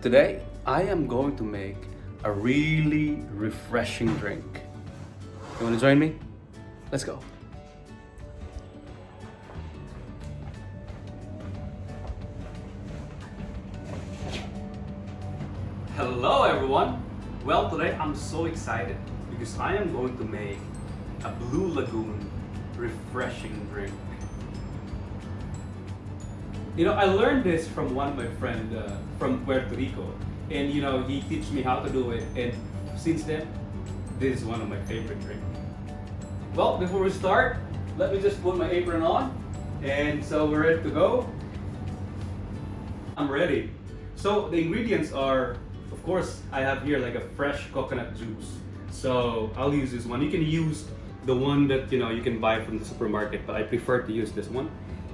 Today, I am going to make a really refreshing drink. You want to join me? Let's go. Hello everyone! Well, today I'm so excited because I am going to make a Blue Lagoon refreshing drink. You know, I learned this from one of my friends from Puerto Rico, and he teach me how to do it, and since then, this is one of my favorite drinks. Well, before we start, let me just put my apron on, and so we're ready to go. I'm ready. So the ingredients are, of course, I have here like a fresh coconut juice. So I'll use this one. You can use the one that you can buy from the supermarket, but I prefer to use this one.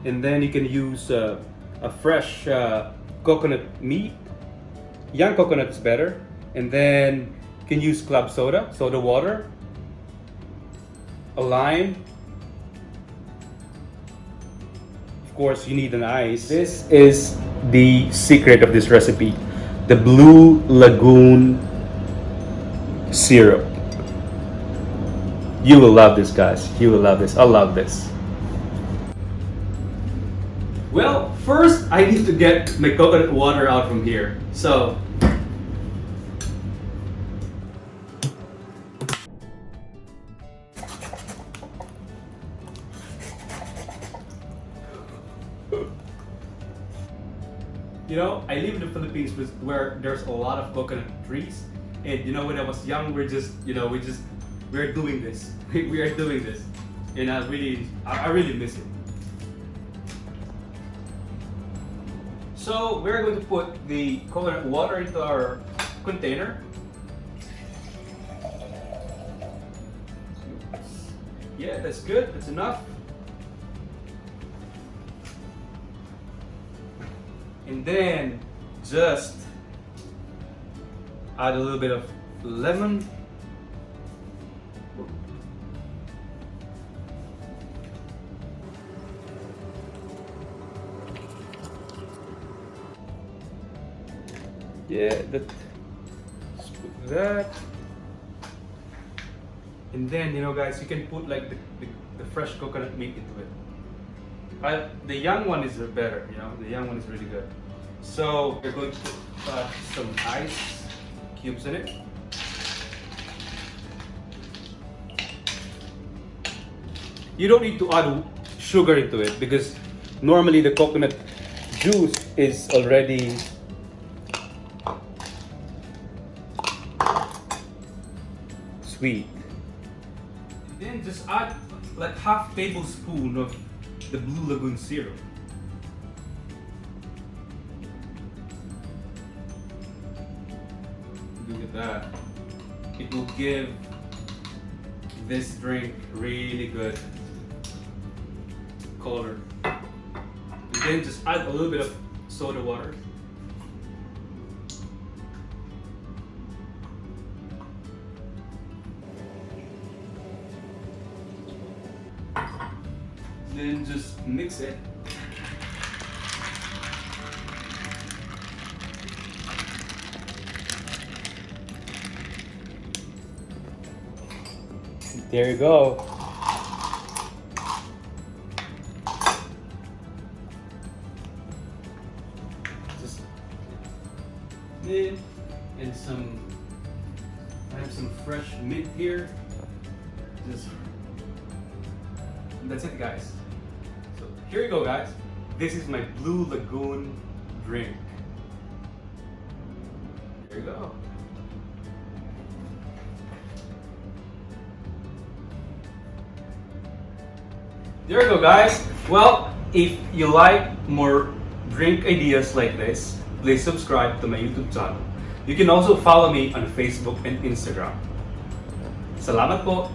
And then you can use a fresh coconut meat. Young coconut is better. And then you can use club soda, soda water, a lime. Of course, you need an ice. This is the secret of this recipe, the Blue Lagoon syrup. You will love this, guys. You will love this. I love this. Well, first I need to get my coconut water out from here. So, I live in the Philippines where there's a lot of coconut trees, and when I was young, we're doing this. We are doing this, and I really miss it. So we're going to put the coconut water into our container. Yeah, that's good. That's enough. And then just add a little bit of lemon. Yeah, just put that. And then, guys, you can put like the fresh coconut meat into it. The young one is better, the young one is really good. So we're going to put some ice cubes in it. You don't need to add sugar into it because normally the coconut juice is already sweet. Then just add like half tablespoon of the Blue Lagoon syrup. Look at that. It will give this drink really good color. And then just add a little bit of soda water. Then just mix it. There you go. Just in and I have some fresh mint here. That's it, guys. So here you go, guys. This is my Blue Lagoon drink. There you go. There you go, guys. Well, if you like more drink ideas like this, please subscribe to my YouTube channel. You can also follow me on Facebook and Instagram. Salamat po!